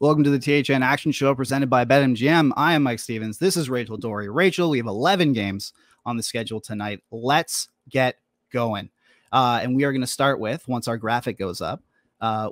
Welcome to the THN Action Show presented by BetMGM. I am Mike Stevens. This is Rachel Dory. Rachel, we have 11 games on the schedule tonight. Let's get going. And we are going to start with, once our graphic goes up,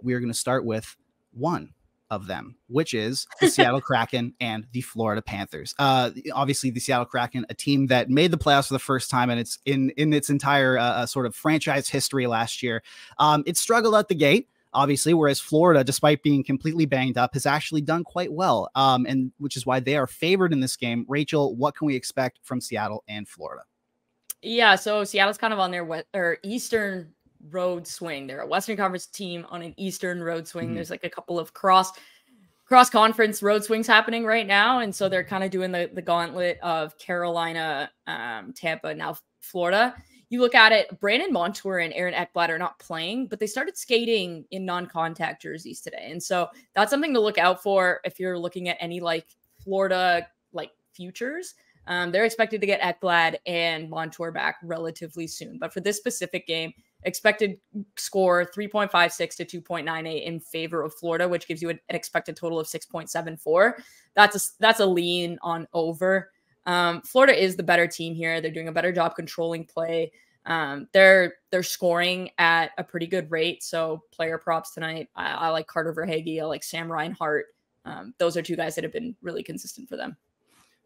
we are going to start with one of them, which is the Seattle Kraken and the Florida Panthers. Obviously, the Seattle Kraken, a team that made the playoffs for the first time and it's in its entire sort of franchise history last year. It struggled out the gate, obviously, whereas Florida, despite being completely banged up, has actually done quite well, and which is why they are favored in this game. Rachel, what can we expect from Seattle and Florida? Yeah, so Seattle's kind of on their Eastern road swing. They're a Western Conference team on an Eastern road swing. Mm-hmm. There's like a couple of cross conference road swings happening right now, and so they're kind of doing the gauntlet of Carolina, Tampa, now Florida. You look at it, Brandon Montour and Aaron Ekblad are not playing, but they started skating in non-contact jerseys today. And so that's something to look out for if you're looking at any like Florida like futures. They're expected to get Ekblad and Montour back relatively soon. But for this specific game, expected score 3.56 to 2.98 in favor of Florida, which gives you an expected total of 6.74. That's a lean on over. Florida is the better team here. They're doing a better job controlling play. They're scoring at a pretty good rate. So player props tonight. I like Carter Verhaeghe. I like Sam Reinhart. Those are two guys that have been really consistent for them.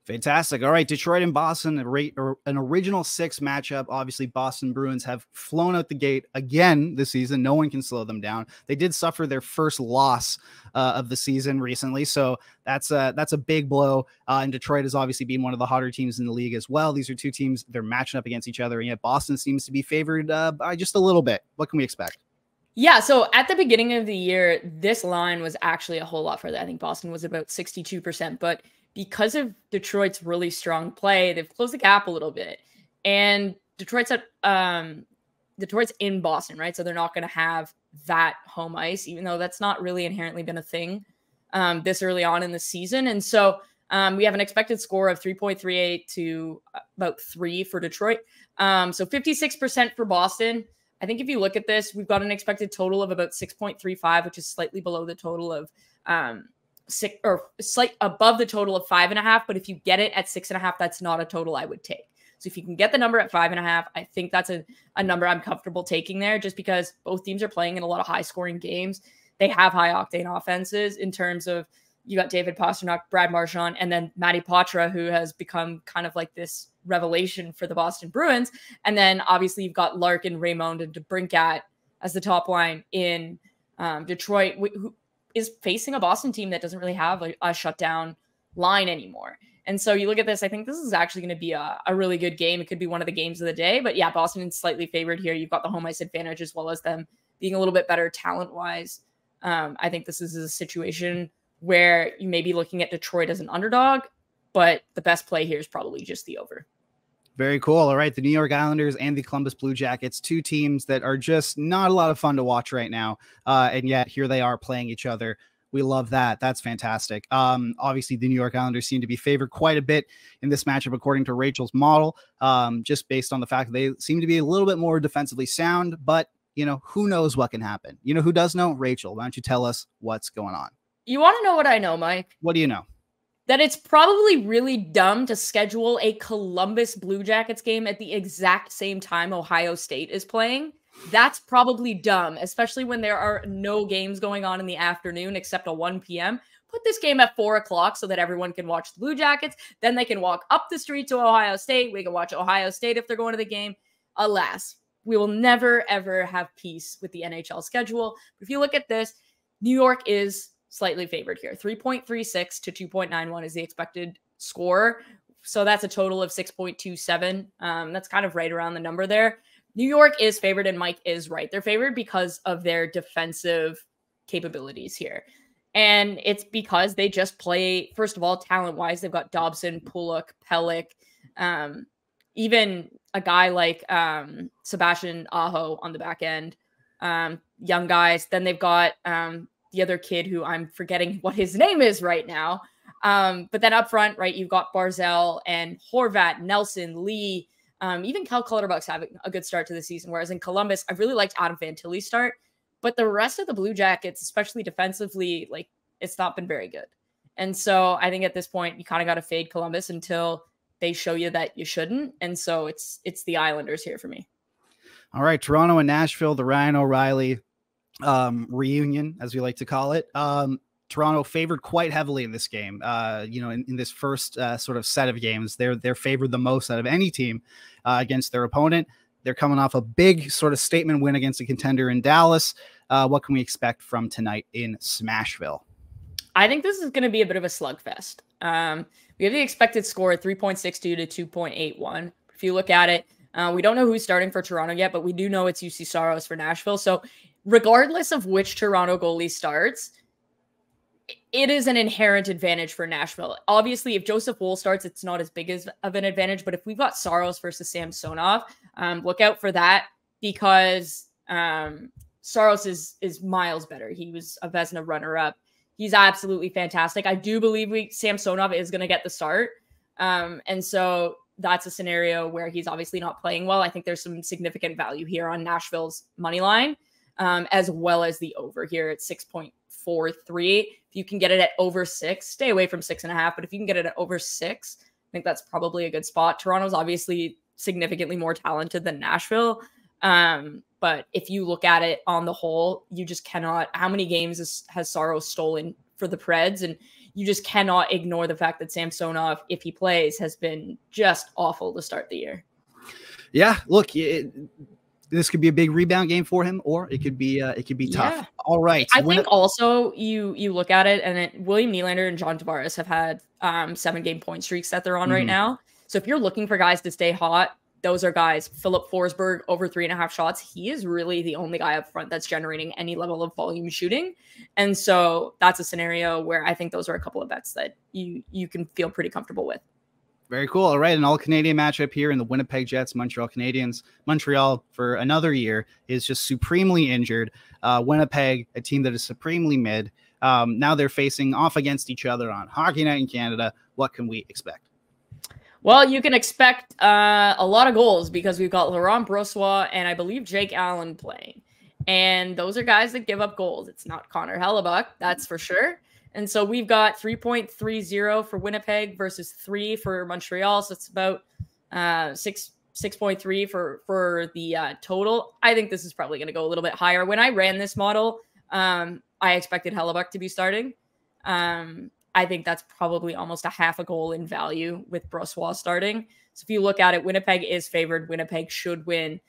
Fantastic. All right, Detroit and Boston, an original 6 matchup. Obviously, Boston Bruins have flown out the gate again this season. No one can slow them down. They did suffer their first loss of the season recently, so that's a big blow. And Detroit has obviously been one of the hotter teams in the league as well. These are two teams, they're matching up against each other, and yet Boston seems to be favored by just a little bit. What can we expect? Yeah, so at the beginning of the year, this line was actually a whole lot further. I think Boston was about 62%, but because of Detroit's really strong play, they've closed the gap a little bit. And Detroit's in Boston, right? So they're not going to have that home ice, even though that's not really inherently been a thing this early on in the season. And so we have an expected score of 3.38 to about 3 for Detroit. So 56% for Boston. I think if you look at this, we've got an expected total of about 6.35, which is slightly below the total of six, or slight above the total of 5.5. But if you get it at 6.5, that's not a total I would take. So if you can get the number at 5.5, I think that's a number I'm comfortable taking there, just because both teams are playing in a lot of high scoring games. They have high octane offenses in terms of, you got David Pastrnak, Brad Marchand, and then Matty Poitras, who has become kind of like this revelation for the Boston Bruins. And then obviously you've got Larkin, Raymond, and DeBrincat as the top line in Detroit, who is facing a Boston team that doesn't really have a shutdown line anymore. And so you look at this, I think this is actually going to be a really good game. It could be one of the games of the day, but yeah, Boston is slightly favored here. You've got the home ice advantage as well as them being a little bit better talent-wise. I think this is a situation where you may be looking at Detroit as an underdog, but the best play here is probably just the over. Very cool. All right. The New York Islanders and the Columbus Blue Jackets, two teams that are just not a lot of fun to watch right now. And yet here they are playing each other. We love that. That's fantastic. Obviously, the New York Islanders seem to be favored quite a bit in this matchup, according to Rachel's model, just based on the fact that they seem to be a little bit more defensively sound. But, you know, who knows what can happen? You know who does know? Rachel, why don't you tell us what's going on? You want to know what I know, Mike? What do you know? That it's probably really dumb to schedule a Columbus Blue Jackets game at the exact same time Ohio State is playing. That's probably dumb, especially when there are no games going on in the afternoon except a 1 p.m. Put this game at 4 o'clock so that everyone can watch the Blue Jackets. Then they can walk up the street to Ohio State. We can watch Ohio State if they're going to the game. Alas, we will never, ever have peace with the NHL schedule. But if you look at this, New York is slightly favored here. 3.36 to 2.91 is the expected score. So that's a total of 6.27. That's kind of right around the number there. New York is favored, and Mike is right. They're favored because of their defensive capabilities here. And it's because they just play, first of all, talent-wise, they've got Dobson, Pulock, Pelech, even a guy like Sebastian Aho on the back end, young guys. Then they've got the other kid who I'm forgetting what his name is right now. But then up front, right, you've got Barzal and Horvat, Nelson, Lee, even Cal Clutterbuck's having a good start to the season. Whereas in Columbus, I really liked Adam Fantilli's start. But the rest of the Blue Jackets, especially defensively, like It's not been very good. And so I think at this point, you kind of got to fade Columbus until they show you that you shouldn't. And so it's the Islanders here for me. All right, Toronto and Nashville, the Ryan O'Reilly reunion, as we like to call it. Toronto favored quite heavily in this game. In this first sort of set of games, they're favored the most out of any team against their opponent. They're coming off a big sort of statement win against a contender in Dallas. What can we expect from tonight in Smashville? I think this is going to be a bit of a slugfest. We have the expected score at 3.62 to 2.81. If you look at it, we don't know who's starting for Toronto yet, but we do know it's UC Saros for Nashville. So regardless of which Toronto goalie starts, it is an inherent advantage for Nashville. Obviously, if Joseph Woll starts, it's not as big of an advantage. But if we've got Saros versus Samsonov, look out for that, because Saros is miles better. He was a Vezina runner-up. He's absolutely fantastic. I do believe Samsonov is going to get the start. And so that's a scenario where he's obviously not playing well. I think there's some significant value here on Nashville's money line, as well as the over here at 6.43. If you can get it at over 6, stay away from 6.5. But if you can get it at over 6, I think that's probably a good spot. Toronto's obviously significantly more talented than Nashville. But if you look at it on the whole, you just cannot. How many games has Saros stolen for the Preds? And you just cannot ignore the fact that Samsonov, if he plays, has been just awful to start the year. Yeah, look, this could be a big rebound game for him, or it could be tough. Yeah. All right. I think also you look at it, and William Nylander and John Tavares have had 7-game point streaks that they're on right now. So if you're looking for guys to stay hot, those are guys. Philip Forsberg over 3.5 shots. He is really the only guy up front that's generating any level of volume shooting. And so that's a scenario where I think those are a couple of bets that you can feel pretty comfortable with. Very cool. All right. An all-Canadian matchup here in the Winnipeg Jets, Montreal Canadiens. Montreal, for another year, is just supremely injured. Winnipeg, a team that is supremely mid. Now they're facing off against each other on Hockey Night in Canada. What can we expect? Well, you can expect a lot of goals, because we've got Laurent Brossoit and I believe Jake Allen playing. And those are guys that give up goals. It's not Connor Hellebuck, that's for sure. And so we've got 3.30 for Winnipeg versus 3 for Montreal. So it's about 6.3 for the total. I think this is probably going to go a little bit higher. When I ran this model, I expected Hellebuck to be starting. I think that's probably almost a half a goal in value with Brossoit starting. So if you look at it, Winnipeg is favored. Winnipeg should win.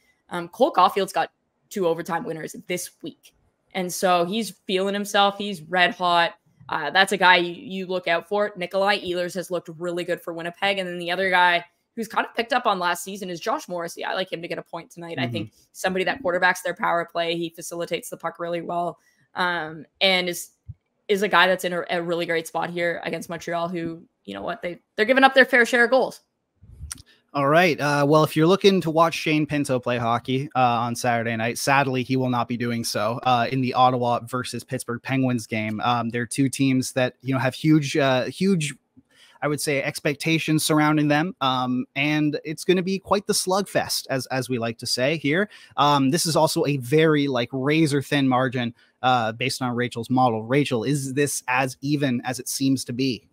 Cole Caulfield's got 2 overtime winners this week. And so he's feeling himself. He's red hot. That's a guy you look out for. Nikolai Ehlers has looked really good for Winnipeg. And then the other guy who's kind of picked up on last season is Josh Morrissey. I like him to get a point tonight. I think somebody that quarterbacks their power play. He facilitates the puck really well. And is a guy that's in a really great spot here against Montreal, who, you know what, they're giving up their fair share of goals. All right. Well, if you're looking to watch Shane Pinto play hockey on Saturday night, sadly, he will not be doing so in the Ottawa versus Pittsburgh Penguins game. They're two teams that, have huge, I would say, expectations surrounding them. And it's going to be quite the slugfest, as we like to say here. This is also a very razor thin margin based on Rachel's model. Rachel, is this as even as it seems to be?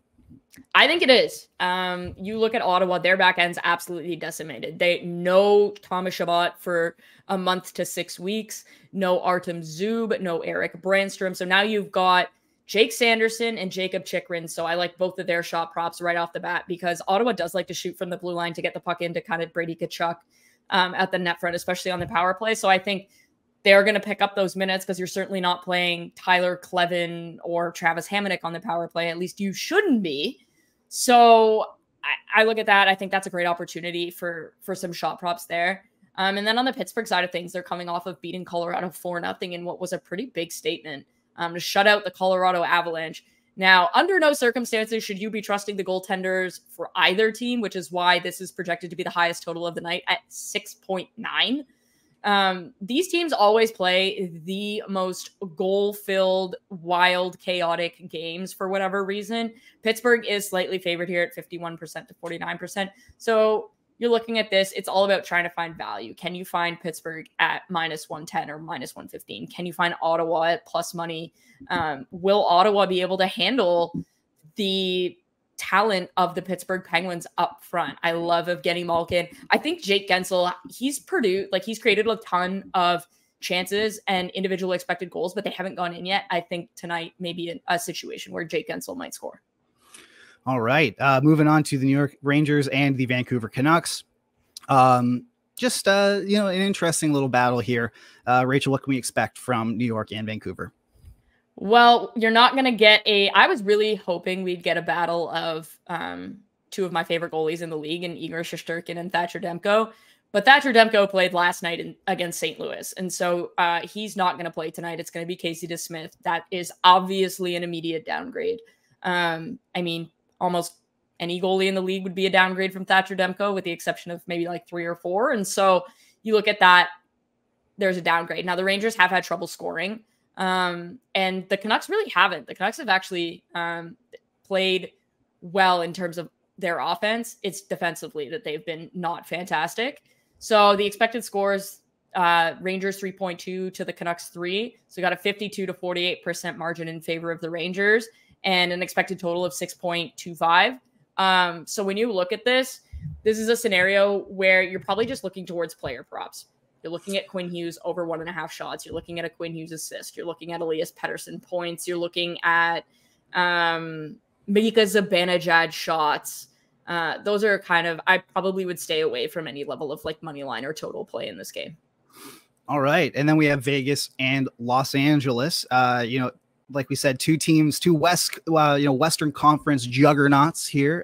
I think it is. You look at Ottawa, their back end's absolutely decimated. No Thomas Chabot for a month to 6 weeks, no Artem Zub, no Eric Brandstrom. So now you've got Jake Sanderson and Jacob Chikrin. So I like both of their shot props right off the bat, because Ottawa does like to shoot from the blue line to get the puck into kind of Brady Tkachuk at the net front, especially on the power play. So I think they're going to pick up those minutes, because you're certainly not playing Tyler Klevin or Travis Hamonic on the power play. At least you shouldn't be. So I look at that. I think that's a great opportunity for some shot props there. And then on the Pittsburgh side of things, they're coming off of beating Colorado 4-0 in what was a pretty big statement to shut out the Colorado Avalanche. Now, under no circumstances should you be trusting the goaltenders for either team, which is why this is projected to be the highest total of the night at 6.9. These teams always play the most goal-filled, wild, chaotic games for whatever reason. Pittsburgh is slightly favored here at 51% to 49%. So you're looking at this, it's all about trying to find value. Can you find Pittsburgh at -110 or -115? Can you find Ottawa at plus money? Will Ottawa be able to handle the talent of the Pittsburgh Penguins up front? I love Evgeny Malkin. I think Jake Gensel, he's created a ton of chances and individual expected goals, but they haven't gone in yet. I think tonight may be a situation where Jake Gensel might score. All right. Moving on to the New York Rangers and the Vancouver Canucks. An interesting little battle here. Rachel, what can we expect from New York and Vancouver? Well, you're not going to get I was really hoping we'd get a battle of two of my favorite goalies in the league, in Igor Shesterkin and Thatcher Demko. But Thatcher Demko played last night against St. Louis. And so he's not going to play tonight. It's going to be Casey DeSmith. That is obviously an immediate downgrade. Almost any goalie in the league would be a downgrade from Thatcher Demko, with the exception of maybe like 3 or 4. And so you look at that, there's a downgrade. Now, the Rangers have had trouble scoring, and the Canucks really haven't. The Canucks have actually played well in terms of their offense. It's defensively that they've been not fantastic. So the expected scores, Rangers 3.2 to the Canucks 3. So you got a 52 to 48% margin in favor of the Rangers, and an expected total of 6.25. So when you look at this is a scenario where you're probably just looking towards player props. You're looking at Quinn Hughes over 1.5 shots. You're looking at a Quinn Hughes assist. You're looking at Elias Pettersson points. You're looking at Mika Zibanejad shots. Those are I probably would stay away from any level of like money line or total play in this game. All right. And then we have Vegas and Los Angeles. Like we said, two teams, two Western Conference juggernauts here.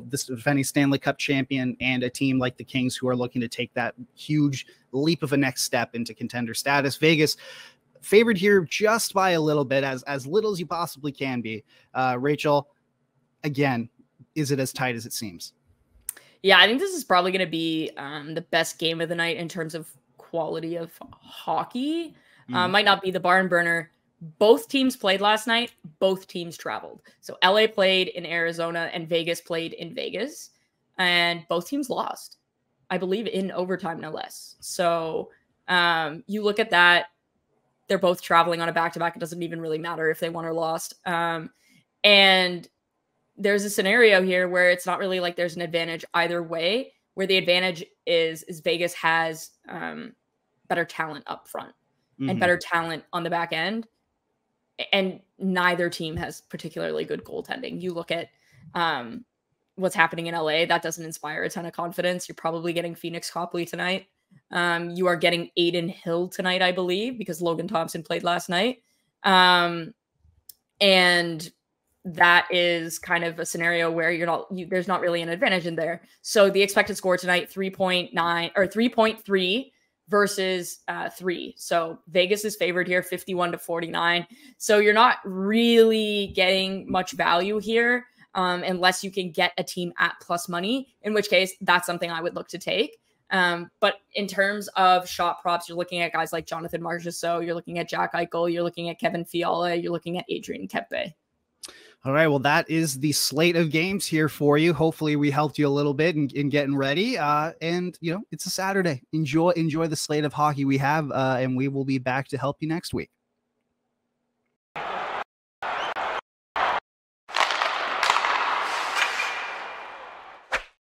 This defending Stanley Cup champion, and a team like the Kings who are looking to take that huge leap of a next step into contender status. Vegas favored here just by a little bit, as little as you possibly can be. Rachel, again, is it as tight as it seems? Yeah, I think this is probably going to be the best game of the night in terms of quality of hockey. Might not be the barn burner. Both teams played last night. Both teams traveled. So LA played in Arizona and Vegas played in Vegas. And both teams lost, I believe, in overtime, no less. So you look at that. They're both traveling on a back-to-back. It doesn't even really matter if they won or lost. And there's a scenario here where it's not really like there's an advantage either way, where the advantage is Vegas has better talent up front and better talent on the back end. And neither team has particularly good goaltending. You look at what's happening in LA, that doesn't inspire a ton of confidence. You're probably getting Phoenix Copley tonight. You are getting Aiden Hill tonight, I believe, because Logan Thompson played last night. And that is kind of a scenario where there's not really an advantage in there. So the expected score tonight, 3.9 or 3.3 versus 3. So Vegas is favored here, 51 to 49. So you're not really getting much value here unless you can get a team at plus money, in which case that's something I would look to take. But in terms of shot props, you're looking at guys like Jonathan Marchessault, you're looking at Jack Eichel, you're looking at Kevin Fiala, you're looking at Adrian Kempe. All right. Well, that is the slate of games here for you. Hopefully we helped you a little bit in getting ready. And it's a Saturday. Enjoy the slate of hockey we have. And we will be back to help you next week.